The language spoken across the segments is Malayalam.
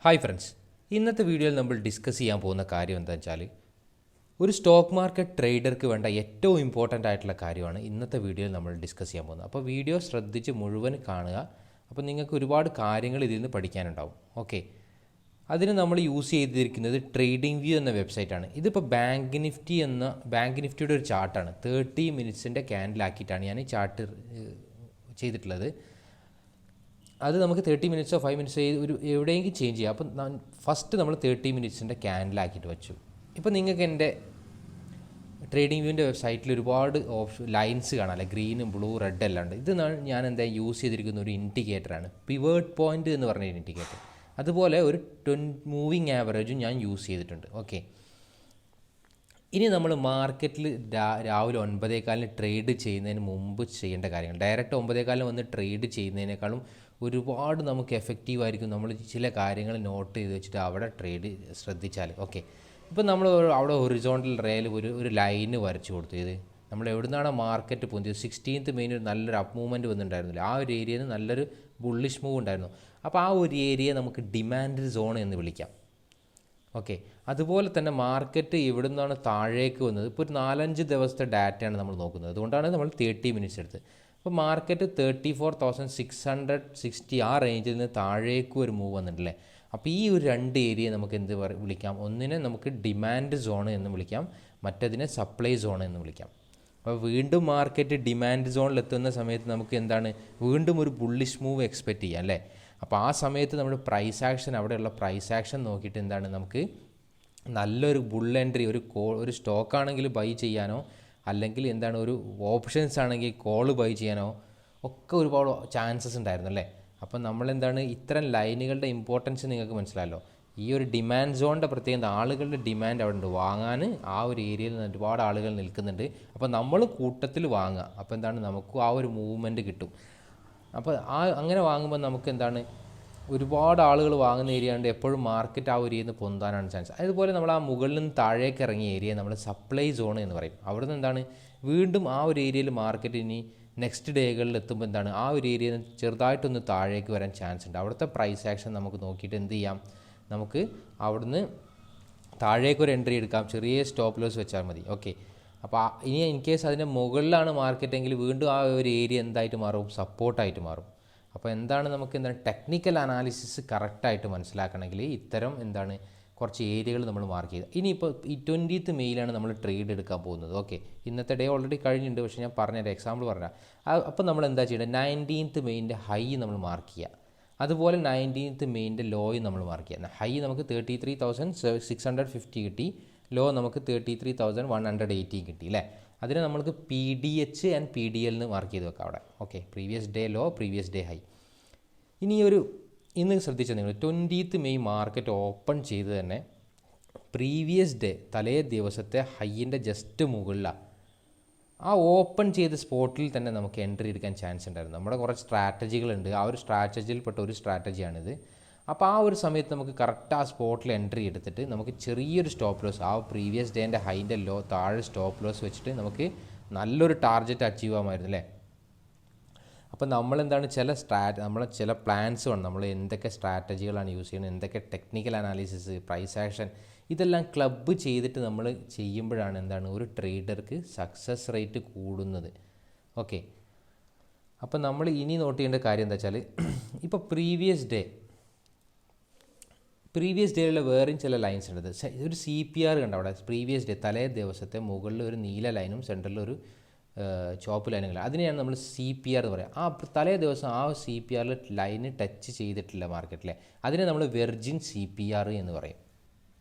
ഹായ് ഫ്രണ്ട്സ്, ഇന്നത്തെ വീഡിയോയിൽ നമ്മൾ ഡിസ്കസ് ചെയ്യാൻ പോകുന്ന കാര്യം എന്താ വെച്ചാൽ ഒരു സ്റ്റോക്ക് മാർക്കറ്റ് ട്രേഡർക്ക് വേണ്ട ഏറ്റവും ഇമ്പോർട്ടൻ്റ് ആയിട്ടുള്ള കാര്യമാണ് ഇന്നത്തെ വീഡിയോയിൽ നമ്മൾ ഡിസ്കസ് ചെയ്യാൻ പോകുന്നത്. അപ്പോൾ വീഡിയോ ശ്രദ്ധിച്ച് മുഴുവൻ കാണുക. അപ്പോൾ നിങ്ങൾക്ക് ഒരുപാട് കാര്യങ്ങൾ ഇതിൽ നിന്ന് പഠിക്കാനുണ്ടാവും. ഓക്കെ, അതിന് നമ്മൾ യൂസ് ചെയ്തിരിക്കുന്നത് ട്രേഡിംഗ് വ്യൂ എന്ന വെബ്സൈറ്റാണ്. ഇതിപ്പോൾ ബാങ്ക് നിഫ്റ്റിയുടെ ഒരു ചാർട്ടാണ്. 30 മിനിറ്റ്സിൻ്റെ ക്യാൻഡിലാക്കിയിട്ടാണ് ഞാൻ ഈ ചാർട്ട് ചെയ്തിട്ടുള്ളത്. അത് നമുക്ക് 30 മിനിറ്റ്സോ 5 മിനിറ്റ്സോ ഒരു എവിടെയെങ്കിലും ചേഞ്ച് ചെയ്യാം. അപ്പം ഫസ്റ്റ് നമ്മൾ 30 മിനിറ്റ്സിൻ്റെ ക്യാൻഡിലാക്കിയിട്ട് വെച്ചു. ഇപ്പോൾ നിങ്ങൾക്ക് എൻ്റെ ട്രേഡിംഗ് വ്യൂവിൻ്റെ വെബ്സൈറ്റിൽ ഒരുപാട് ലൈൻസ് കാണാം, അല്ലെ, ഗ്രീനും ബ്ലൂ റെഡ് എല്ലാം ഉണ്ട്. ഇത് ഞാൻ എന്താ യൂസ് ചെയ്തിരിക്കുന്ന ഒരു ഇൻഡിക്കേറ്ററാണ്, പിവേർട്ട് പോയിൻ്റ് എന്ന് പറഞ്ഞ ഇൻഡിക്കേറ്റർ. അതുപോലെ ഒരു മൂവിങ് ആവറേജും ഞാൻ യൂസ് ചെയ്തിട്ടുണ്ട്. ഓക്കെ, ഇനി നമ്മൾ മാർക്കറ്റിൽ രാവിലെ 9:15 ട്രേഡ് ചെയ്യുന്നതിന് മുമ്പ് ചെയ്യേണ്ട കാര്യങ്ങൾ, ഡയറക്റ്റ് 9:15 വന്ന് ട്രേഡ് ചെയ്യുന്നതിനേക്കാളും ഒരുപാട് നമുക്ക് എഫക്റ്റീവായിരിക്കും നമ്മൾ ചില കാര്യങ്ങൾ നോട്ട് ചെയ്ത് വെച്ചിട്ട് അവിടെ ട്രേഡ് ശ്രദ്ധിച്ചാൽ. ഓക്കെ, ഇപ്പോൾ നമ്മൾ അവിടെ ഹൊറിസോണ്ടൽ റേയിൽ ഒരു ലൈന് വരച്ചു കൊടുത്തു. ഇത് നമ്മൾ എവിടെ നിന്നാണ് മാർക്കറ്റ് പൊന്തിയത്, 16th മെയിൻ ഒരു നല്ലൊരു അപ്പ് മൂവ്മെൻറ്റ് വന്നിട്ടുണ്ടായിരുന്നില്ല. ആ ഒരു ഏരിയയിൽ നിന്ന് നല്ലൊരു ബുള്ളിഷ് മൂവ് ഉണ്ടായിരുന്നു. അപ്പോൾ ആ ഒരു ഏരിയ നമുക്ക് ഡിമാൻഡ് സോൺ എന്ന് വിളിക്കാം. ഓക്കെ, അതുപോലെ തന്നെ മാർക്കറ്റ് ഇവിടെ നിന്നാണ് താഴേക്ക് വന്നത്. ഇപ്പോൾ ഒരു 4-5 ദിവസത്തെ ഡാറ്റയാണ് നമ്മൾ നോക്കുന്നത്, അതുകൊണ്ടാണ് നമ്മൾ 30 മിനിറ്റ്സ് എടുത്ത്. അപ്പോൾ മാർക്കറ്റ് 34,660 ആ റേഞ്ചിൽ നിന്ന് താഴേക്ക് ഒരു മൂവ് വന്നിട്ടില്ലേ. അപ്പോൾ ഈ ഒരു രണ്ട് ഏരിയ നമുക്ക് എന്ത് വിളിക്കാം, ഒന്നിനെ നമുക്ക് ഡിമാൻഡ് സോൺ എന്ന് വിളിക്കാം, മറ്റതിനെ സപ്ലൈ സോൺ എന്ന് വിളിക്കാം. അപ്പോൾ വീണ്ടും മാർക്കറ്റ് ഡിമാൻഡ് സോണിലെത്തുന്ന സമയത്ത് നമുക്ക് എന്താണ്, വീണ്ടും ഒരു ബുള്ളിഷ് മൂവ് എക്സ്പെക്റ്റ് ചെയ്യാം, അല്ലേ. അപ്പോൾ ആ സമയത്ത് നമ്മൾ പ്രൈസ് ആക്ഷൻ, അവിടെയുള്ള പ്രൈസ് ആക്ഷൻ നോക്കിയിട്ട് എന്താണ് നമുക്ക് നല്ലൊരു ബുൾ എൻട്രി, ഒരു സ്റ്റോക്കാണെങ്കിൽ ബൈ ചെയ്യാനോ അല്ലെങ്കിൽ എന്താണ് ഒരു ഓപ്ഷൻസ് ആണെങ്കിൽ കോൾ ബൈ ചെയ്യാനോ ഒക്കെ ഒരുപാട് ചാൻസസ് ഉണ്ടായിരുന്നു, അല്ലേ. അപ്പം നമ്മളെന്താണ് ഇത്തരം ലൈനുകളുടെ ഇമ്പോർട്ടൻസ് നിങ്ങൾക്ക് മനസ്സിലായല്ലോ. ഈ ഒരു ഡിമാൻഡ് സോണിൻ്റെ പ്രത്യേകത, ആളുകളുടെ ഡിമാൻഡ് അവിടെ ഉണ്ട്, വാങ്ങാൻ ആ ഒരു ഏരിയയിൽ നിന്ന് ഒരുപാട് ആളുകൾ നിൽക്കുന്നുണ്ട്. അപ്പോൾ നമ്മൾ കൂട്ടത്തിൽ വാങ്ങുക, അപ്പോൾ എന്താണ് നമുക്കും ആ ഒരു മൂവ്മെൻറ്റ് കിട്ടും. അപ്പോൾ അങ്ങനെ വാങ്ങുമ്പോൾ നമുക്ക് എന്താണ് ഒരുപാട് ആളുകൾ വാങ്ങുന്ന ഏരിയ ഉണ്ട്, എപ്പോഴും മാർക്കറ്റ് ആ ഒരു ഏരിയയിൽ നിന്ന് പൊന്താനാണ് ചാൻസ്. അതുപോലെ നമ്മൾ ആ മുകളിൽ നിന്ന് താഴേക്ക് ഇറങ്ങിയ ഏരിയ നമ്മൾ സപ്ലൈ സോൺ എന്ന് പറയും. അവിടെ നിന്ന് എന്താണ് വീണ്ടും ആ ഒരു ഏരിയയിൽ മാർക്കറ്റ് ഇനി നെക്സ്റ്റ് ഡേകളിൽ എത്തുമ്പോൾ എന്താണ് ആ ഒരു ഏരിയയിൽ നിന്ന് ചെറുതായിട്ടൊന്ന് താഴേക്ക് വരാൻ ചാൻസ് ഉണ്ട്. അവിടുത്തെ പ്രൈസ് ആക്ഷൻ നമുക്ക് നോക്കിയിട്ട് എന്ത് ചെയ്യാം, നമുക്ക് അവിടുന്ന് താഴേക്ക് ഒരു എൻട്രി എടുക്കാം, ചെറിയ സ്റ്റോപ്പ് ലോസ് വെച്ചാൽ മതി. ഓക്കെ, അപ്പോൾ ഇനി ഇൻ കേസ് അതിൻ്റെ മുകളിലാണ് മാർക്കറ്റെങ്കിൽ വീണ്ടും ആ ഒരു ഏരിയ എന്തായിട്ട് മാറും, സപ്പോർട്ടായിട്ട് മാറും. അപ്പോൾ എന്താണ് ടെക്നിക്കൽ അനാലിസിസ് കറക്റ്റായിട്ട് മനസ്സിലാക്കണമെങ്കിൽ ഇത്തരം എന്താണ് കുറച്ച് ഏരിയകൾ നമ്മൾ മാർക്ക് ചെയ്ത്. ഇനിയിപ്പോൾ ഈ 20th മെയിലാണ് നമ്മൾ ട്രേഡ് എടുക്കാൻ പോകുന്നത്. ഓക്കെ, ഇന്നത്തെ ഡേ ഓൾറെഡി കഴിഞ്ഞിട്ടുണ്ട്, പക്ഷേ ഞാൻ പറഞ്ഞൊരു എക്സാമ്പിൾ പറഞ്ഞാൽ അപ്പോൾ നമ്മൾ എന്താ ചെയ്യേണ്ടത്, 19th മെയിൻ്റെ ഹൈ നമ്മൾ മാർക്ക് ചെയ്യുക, അതുപോലെ 19th മെയിൻ്റെ ലോയും നമ്മൾ മാർക്ക് ചെയ്യുക. ഹൈ നമുക്ക് 33,650 കിട്ടി, ലോ നമുക്ക് 33,180 കിട്ടി, അല്ലേ. അതിന് നമ്മൾക്ക് PDH ആൻഡ് PDL എന്ന് മാർക്ക് ചെയ്ത് വെക്കാം അവിടെ. Okay, previous day low, previous day high. ഇന്ന് ശ്രദ്ധിച്ചാൽ നിങ്ങൾ 20th മെയ് മാർക്കറ്റ് ഓപ്പൺ ചെയ്ത് തന്നെ പ്രീവിയസ് ഡേ തലേ ദിവസത്തെ ഹൈയിൻ്റെ ജസ്റ്റ് മുകളിലാണ്. ആ ഓപ്പൺ ചെയ്ത സ്പോട്ടിൽ തന്നെ നമുക്ക് എൻട്രി എടുക്കാൻ ചാൻസ് ഉണ്ടായിരുന്നു. നമ്മുടെ കുറച്ച് സ്ട്രാറ്റജികളുണ്ട്, ആ ഒരു സ്ട്രാറ്റജിയിൽപ്പെട്ട ഒരു സ്ട്രാറ്റജിയാണിത്. അപ്പോൾ ആ ഒരു സമയത്ത് നമുക്ക് കറക്റ്റ് ആ സ്പോട്ടിൽ എൻട്രി എടുത്തിട്ട് നമുക്ക് ചെറിയൊരു സ്റ്റോപ്പ് ലോസ്, ആ പ്രീവിയസ് ഡേൻ്റെ ഹൈൻ്റെ ലോ താഴെ സ്റ്റോപ്പ് ലോസ് വെച്ചിട്ട് നമുക്ക് നല്ലൊരു ടാർഗറ്റ് അച്ചീവ് ആകുമായിരുന്നു, അല്ലേ. അപ്പോൾ നമ്മളെന്താണ് നമ്മളെ ചില പ്ലാൻസ് വേണം, നമ്മൾ എന്തൊക്കെ സ്ട്രാറ്റജികളാണ് യൂസ് ചെയ്യുന്നത്, എന്തൊക്കെ ടെക്നിക്കൽ അനാലിസിസ്, പ്രൈസ് ആക്ഷൻ, ഇതെല്ലാം ക്ലബ്ബ് ചെയ്തിട്ട് നമ്മൾ ചെയ്യുമ്പോഴാണ് എന്താണ് ഒരു ട്രേഡർക്ക് സക്സസ് റേറ്റ് കൂടുന്നത്. ഓക്കെ, അപ്പോൾ നമ്മൾ ഇനി നോട്ട് ചെയ്യേണ്ട കാര്യം എന്താ വെച്ചാൽ, ഇപ്പോൾ പ്രീവിയസ് ഡേയിലുള്ള വേറെയും ചില ലൈൻസ് ഉണ്ട്. ഒരു CPR കണ്ട അവിടെ, പ്രീവിയസ് ഡേ തലേ ദിവസത്തെ മുകളിൽ ഒരു നീല ലൈനും സെൻറ്ററിൽ ഒരു ചുവപ്പ് ലൈനുകൾ, അതിനെയാണ് നമ്മൾ CPR എന്ന് പറയുക. ആ തലേ ദിവസം ആ CPR ലൈന് ടച്ച് ചെയ്തിട്ടില്ല മാർക്കറ്റിലെ, അതിനെ നമ്മൾ വെർജിൻ CPR എന്ന് പറയും.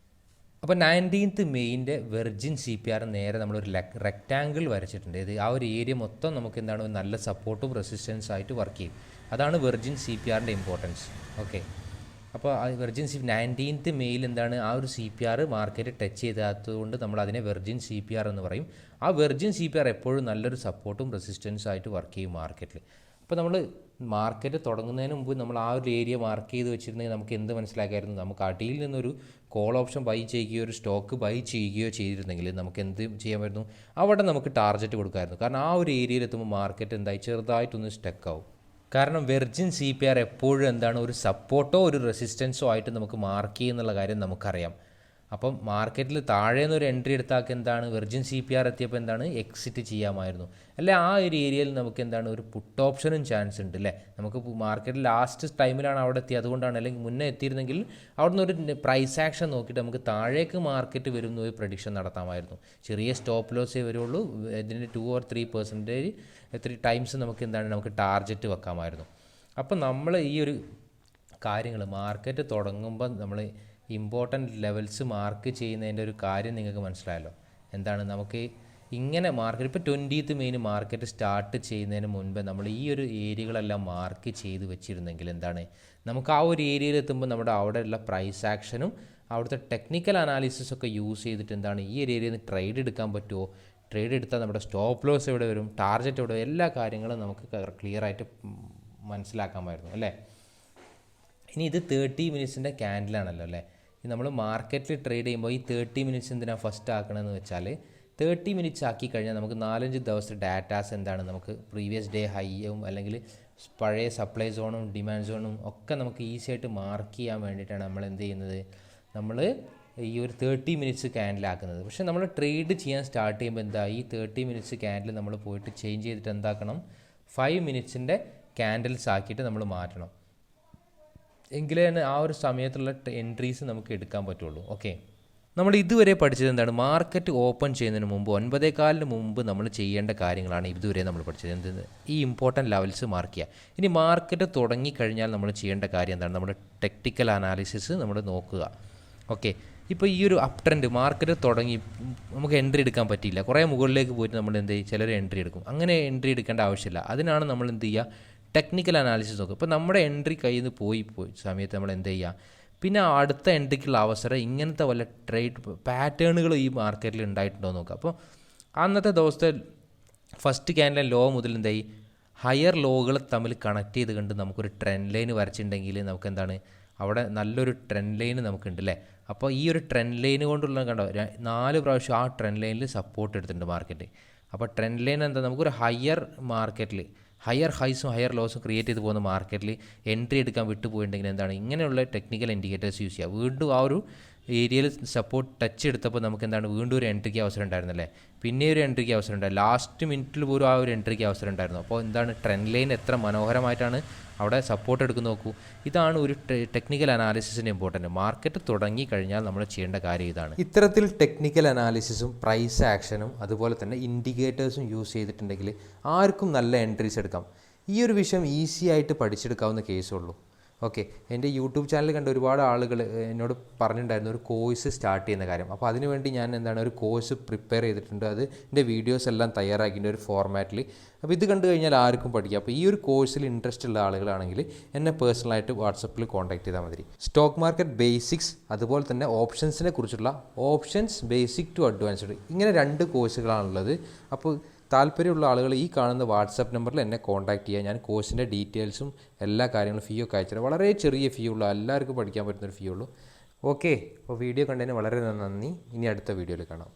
അപ്പോൾ 19th മെയിൻ്റെ വെർജിൻ CPR നേരെ നമ്മളൊരു റെക്റ്റാങ്കിൾ വരച്ചിട്ടുണ്ട്. ഇത് ആ ഒരു ഏരിയ മൊത്തം നമുക്ക് എന്താണ് നല്ല സപ്പോർട്ടും റെസിസ്റ്റൻസ് ആയിട്ട് വർക്ക് ചെയ്യും. അതാണ് വെർജിൻ CPRൻ്റെ ഇമ്പോർട്ടൻസ്. ഓക്കെ, അപ്പോൾ ആ വെർജിൻ 19th മെയിൽ എന്താണ് ആ ഒരു CPR മാർക്കറ്റ് ടച്ച് ചെയ്താത്തതുകൊണ്ട് നമ്മൾ അതിനെ വെർജിൻ CPR എന്ന് പറയും. ആ വെർജിൻ CPR എപ്പോഴും നല്ലൊരു സപ്പോർട്ടും റെസിസ്റ്റൻസും ആയിട്ട് വർക്ക് ചെയ്യും മാർക്കറ്റിൽ. അപ്പോൾ നമ്മൾ മാർക്കറ്റ് തുടങ്ങുന്നതിന് മുമ്പ് നമ്മൾ ആ ഒരു ഏരിയ മാർക്ക് ചെയ്ത് വെച്ചിരുന്നെങ്കിൽ നമുക്ക് എന്ത് മനസ്സിലാക്കായിരുന്നു, നമുക്ക് അടിയിൽ നിന്നൊരു കോൾ ഓപ്ഷൻ ബൈ ചെയ്യുകയോ ഒരു സ്റ്റോക്ക് ബൈ ചെയ്യുകയോ ചെയ്തിരുന്നെങ്കിൽ നമുക്ക് എന്ത് ചെയ്യാമായിരുന്നു, അവിടെ നമുക്ക് ടാർഗറ്റ് കൊടുക്കാമായിരുന്നു. കാരണം ആ ഒരു ഏരിയയിൽ എത്തുമ്പോൾ മാർക്കറ്റ് എന്തായി ചെറുതായിട്ടൊന്ന് സ്റ്റക്ക് ആവും. കാരണം വെർജിൻ CPR എപ്പോഴും എന്താണ് ഒരു സപ്പോർട്ടോ ഒരു റെസിസ്റ്റൻസോ ആയിട്ട് നമുക്ക് മാർക്ക് ചെയ്യുന്നുള്ള കാര്യം നമുക്കറിയാം. അപ്പം മാർക്കറ്റിൽ താഴെ നിന്ന് ഒരു എൻട്രി എടുത്താൽ എന്താണ് വെർജിൻ CPR എത്തിയപ്പോൾ എന്താണ് എക്സിറ്റ് ചെയ്യാമായിരുന്നു. അല്ലെ ആ ഒരു ഏരിയയിൽ നമുക്ക് എന്താണ് ഒരു പുട്ട് ഓപ്ഷനും ചാൻസ് ഉണ്ട് അല്ലേ. നമുക്ക് മാർക്കറ്റിൽ ലാസ്റ്റ് ടൈമിലാണ് അവിടെ എത്തിയത്, അതുകൊണ്ടാണ്. അല്ലെങ്കിൽ മുന്നേ എത്തിയിരുന്നെങ്കിൽ അവിടെ നിന്ന് ഒരു പ്രൈസ് ആക്ഷൻ നോക്കിയിട്ട് നമുക്ക് താഴേക്ക് മാർക്കറ്റ് വരുന്ന ഒരു പ്രഡിക്ഷൻ നടത്താമായിരുന്നു. ചെറിയ സ്റ്റോപ്പ് ലോസേ വരുള്ളൂ. ഇതിൻ്റെ 2 or 3% 3 ടൈംസ് നമുക്ക് എന്താണ് നമുക്ക് ടാർഗറ്റ് വെക്കാമായിരുന്നു. അപ്പം നമ്മൾ ഈ ഒരു കാര്യങ്ങൾ മാർക്കറ്റ് തുടങ്ങുമ്പോൾ നമ്മൾ ഇമ്പോർട്ടൻറ്റ് ലെവൽസ് മാർക്ക് ചെയ്യുന്നതിൻ്റെ ഒരു കാര്യം നിങ്ങൾക്ക് മനസ്സിലായല്ലോ. എന്താണ് നമുക്ക് ഇങ്ങനെ മാർക്കറ്റ് ഇപ്പോൾ 20th മെയിൻ മാർക്കറ്റ് സ്റ്റാർട്ട് ചെയ്യുന്നതിന് മുൻപേ നമ്മൾ ഈ ഒരു ഏരിയകളെല്ലാം മാർക്ക് ചെയ്ത് വെച്ചിരുന്നെങ്കിൽ എന്താണ് നമുക്ക് ആ ഒരു ഏരിയയിൽ എത്തുമ്പോൾ നമ്മുടെ അവിടെയുള്ള പ്രൈസ് ആക്ഷനും അവിടുത്തെ ടെക്നിക്കൽ അനാലിസിസ് ഒക്കെ യൂസ് ചെയ്തിട്ട് എന്താണ് ഈ ഒരു ഏരിയയിൽ നിന്ന് ട്രേഡ് എടുക്കാൻ പറ്റുമോ, ട്രേഡ് എടുത്താൽ നമ്മുടെ സ്റ്റോപ്പ് ലോസ് എവിടെ വരും, ടാർഗറ്റ് എവിടെ വരും, എല്ലാ കാര്യങ്ങളും നമുക്ക് ക്ലിയറായിട്ട് മനസ്സിലാക്കാമായിരുന്നു അല്ലേ. ഇനി ഇത് 30 മിനിറ്റ്സിൻ്റെ ക്യാൻഡിലാണല്ലോ അല്ലേ. നമ്മൾ മാർക്കറ്റിൽ ട്രേഡ് ചെയ്യുമ്പോൾ ഈ 30 മിനിറ്റ്സ് എന്തിനാണ് ഫസ്റ്റ് ആക്കണമെന്ന് വെച്ചാൽ 30 മിനിറ്റ്സ് ആക്കി കഴിഞ്ഞാൽ നമുക്ക് 4-5 ദിവസത്തെ ഡാറ്റാസ് എന്താണ് നമുക്ക് പ്രീവിയസ് ഡേ ഹൈയും അല്ലെങ്കിൽ പഴയ സപ്ലൈ സോണും ഡിമാൻഡ് സോണും ഒക്കെ നമുക്ക് ഈസി ആയിട്ട് മാർക്ക് ചെയ്യാൻ വേണ്ടിയിട്ടാണ് നമ്മൾ എന്ത് ചെയ്യുന്നത്, നമ്മൾ ഈ ഒരു 30 മിനിറ്റ്സ് ക്യാൻഡിലാക്കുന്നത്. പക്ഷേ നമ്മൾ ട്രേഡ് ചെയ്യാൻ സ്റ്റാർട്ട് ചെയ്യുമ്പോൾ എന്താ ഈ 30 മിനിറ്റ്സ് ക്യാൻഡിൽ നമ്മൾ പോയിട്ട് ചേഞ്ച് ചെയ്തിട്ട് എന്താക്കണം 5 മിനിറ്റ്സിൻ്റെ ക്യാൻഡിൽസ് ആക്കിയിട്ട് നമ്മൾ മാറ്റണം. എങ്കിലേ ആ ഒരു സമയത്തുള്ള എൻട്രീസ് നമുക്ക് എടുക്കാൻ പറ്റുള്ളൂ. ഓക്കെ, നമ്മൾ ഇതുവരെ പഠിച്ചത് എന്താണ്, മാർക്കറ്റ് ഓപ്പൺ ചെയ്യുന്നതിന് മുമ്പ് 9:15 മുമ്പ് നമ്മൾ ചെയ്യേണ്ട കാര്യങ്ങളാണ് ഇതുവരെ നമ്മൾ പഠിച്ചത്. എന്ത് ഈ ഇമ്പോർട്ടൻറ്റ് ലെവൽസ് മാർക്ക് ചെയ്യുക. ഇനി മാർക്കറ്റ് തുടങ്ങിക്കഴിഞ്ഞാൽ നമ്മൾ ചെയ്യേണ്ട കാര്യം എന്താണ്, നമ്മുടെ ടെക്നിക്കൽ അനാലിസിസ് നമ്മൾ നോക്കുക. ഓക്കെ, ഇപ്പോൾ ഈ ഒരു അപ് ട്രെൻഡ് മാർക്കറ്റ് തുടങ്ങി നമുക്ക് എൻട്രി എടുക്കാൻ പറ്റിയില്ല, കുറേ മുകളിലേക്ക് പോയിട്ട് നമ്മൾ എന്ത് ചെയ്യും, ചിലർ എൻട്രി എടുക്കും. അങ്ങനെ എൻട്രി എടുക്കേണ്ട ആവശ്യമില്ല. അതിനാണ് നമ്മൾ എന്ത് ചെയ്യുക, ടെക്നിക്കൽ അനാലിസിസ് നോക്കുക. ഇപ്പോൾ നമ്മുടെ എൻട്രി കയ്യിൽ നിന്ന് പോയി സമയത്ത് നമ്മൾ എന്ത് ചെയ്യുക, പിന്നെ അടുത്ത എൻട്രിക്കുള്ള അവസരം ഇങ്ങനത്തെ വല്ല ട്രേഡ് പാറ്റേണുകൾ ഈ മാർക്കറ്റിൽ ഉണ്ടായിട്ടുണ്ടോ നോക്കുക. അപ്പോൾ അന്നത്തെ ദിവസത്തെ ഫസ്റ്റ് ക്യാൻഡിൽ ലോ മുതൽ എന്തായി ഹയർ ലോകൾ തമ്മിൽ കണക്ട് ചെയ്ത് കണ്ട് നമുക്കൊരു ട്രെൻഡ് ലൈൻ വരച്ചിട്ടുണ്ടെങ്കിൽ നമുക്ക് എന്താണ് അവിടെ നല്ലൊരു ട്രെൻഡ് ലൈൻ നമുക്കുണ്ട് അല്ലേ. അപ്പോൾ ഈ ഒരു ട്രെൻഡ് ലൈൻ കൊണ്ടുള്ള കണ്ടോ 4 പ്രാവശ്യം ആ ട്രെൻഡ് ലൈനിൽ സപ്പോർട്ട് എടുത്തിട്ടുണ്ട് മാർക്കറ്റ്. അപ്പോൾ ട്രെൻഡ് ലൈൻ എന്താ, നമുക്കൊരു ഹയർ മാർക്കറ്റിൽ ഹയർ ഹൈസും ഹയർ ലോസും ക്രിയേറ്റ് ചെയ്ത് പോകുന്ന മാർക്കറ്റിൽ എൻട്രി എടുക്കാൻ വിട്ടുപോയിട്ടുണ്ടെങ്കിൽ എന്താണ് ഇങ്ങനെയുള്ള ടെക്നിക്കൽ ഇൻഡിക്കേറ്റേഴ്സ് യൂസ് ചെയ്യുക. വീണ്ടും ആ ഒരു ഏരിയയിൽ സപ്പോർട്ട് ടച്ച് എടുത്തപ്പോൾ നമുക്ക് എന്താണ് വീണ്ടും ഒരു എൻട്രിക്ക് അവസരം ഉണ്ടായിരുന്നല്ലേ, പിന്നെ ഒരു എൻട്രിക്ക് അവസരം ഉണ്ടായി, ലാസ്റ്റ് മിനിറ്റിൽ പോലും ആ ഒരു എൻട്രിക്ക് അവസരം ഉണ്ടായിരുന്നു. അപ്പോൾ എന്താണ് ട്രെൻഡ് ലൈൻ എത്ര മനോഹരമായിട്ടാണ് അവിടെ സപ്പോർട്ട് എടുക്കുന്ന നോക്കൂ. ഇതാണ് ഒരു ടെക്നിക്കൽ അനാലിസിസിൻ്റെ ഇമ്പോർട്ടൻറ്റ്. മാർക്കറ്റ് തുടങ്ങി കഴിഞ്ഞാൽ നമ്മൾ ചെയ്യേണ്ട കാര്യം ഇതാണ്. ഇത്തരത്തിൽ ടെക്നിക്കൽ അനാലിസിസും പ്രൈസ് ആക്ഷനും അതുപോലെ തന്നെ ഇൻഡിക്കേറ്റേഴ്സും യൂസ് ചെയ്തിട്ടുണ്ടെങ്കിൽ ആർക്കും നല്ല എൻട്രീസ് എടുക്കാം. ഈ ഒരു വിഷയം ഈസി ആയിട്ട് പഠിച്ചെടുക്കാവുന്ന കേസുള്ളൂ. ഓക്കെ, എൻ്റെ യൂട്യൂബ് ചാനൽ കണ്ട ഒരുപാട് ആളുകൾ എന്നോട് പറഞ്ഞിട്ടുണ്ടായിരുന്നു ഒരു കോഴ്സ് സ്റ്റാർട്ട് ചെയ്യുന്ന കാര്യം. അപ്പോൾ അതിനുവേണ്ടി ഞാൻ എന്താണ് ഒരു കോഴ്സ് പ്രിപ്പയർ ചെയ്തിട്ടുണ്ട്. അത് എൻ്റെ വീഡിയോസ് എല്ലാം തയ്യാറാക്കിയിട്ട് ഒരു ഫോർമാറ്റിൽ. അപ്പോൾ ഇത് കണ്ടു കഴിഞ്ഞാൽ ആർക്കും പഠിക്കാം. അപ്പോൾ ഈ ഒരു കോഴ്സിൽ ഇൻട്രസ്റ്റ് ഉള്ള ആളുകളാണെങ്കിൽ എന്നെ പേഴ്സണലായിട്ട് വാട്സപ്പിൽ കോൺടാക്ട് ചെയ്താൽ മതി. സ്റ്റോക്ക് മാർക്കറ്റ് ബേസിക്സ് അതുപോലെ തന്നെ ഓപ്ഷൻസിനെ കുറിച്ചുള്ള ഓപ്ഷൻസ് ബേസിക് ടു അഡ്വാൻസ്ഡ്, ഇങ്ങനെ 2 കോഴ്സുകളാണുള്ളത്. അപ്പോൾ താല്പര്യമുള്ള ആളുകൾ ഈ കാണുന്ന വാട്സാപ്പ് നമ്പറിൽ എന്നെ കോൺടാക്ട് ചെയ്യുക. ഞാൻ കോഴ്സിൻ്റെ ഡീറ്റെയിൽസും എല്ലാ കാര്യങ്ങളും ഫീ ഒക്കെ അയച്ചുതരാം. വളരെ ചെറിയ ഫീ ഉള്ളൂ, എല്ലാവർക്കും പഠിക്കാൻ പറ്റുന്നൊരു ഫീ ഉള്ളൂ. ഓക്കെ, അപ്പോൾ വീഡിയോ കണ്ടതിന് വളരെ നന്ദി. ഇനി അടുത്ത വീഡിയോയിൽ കാണാം.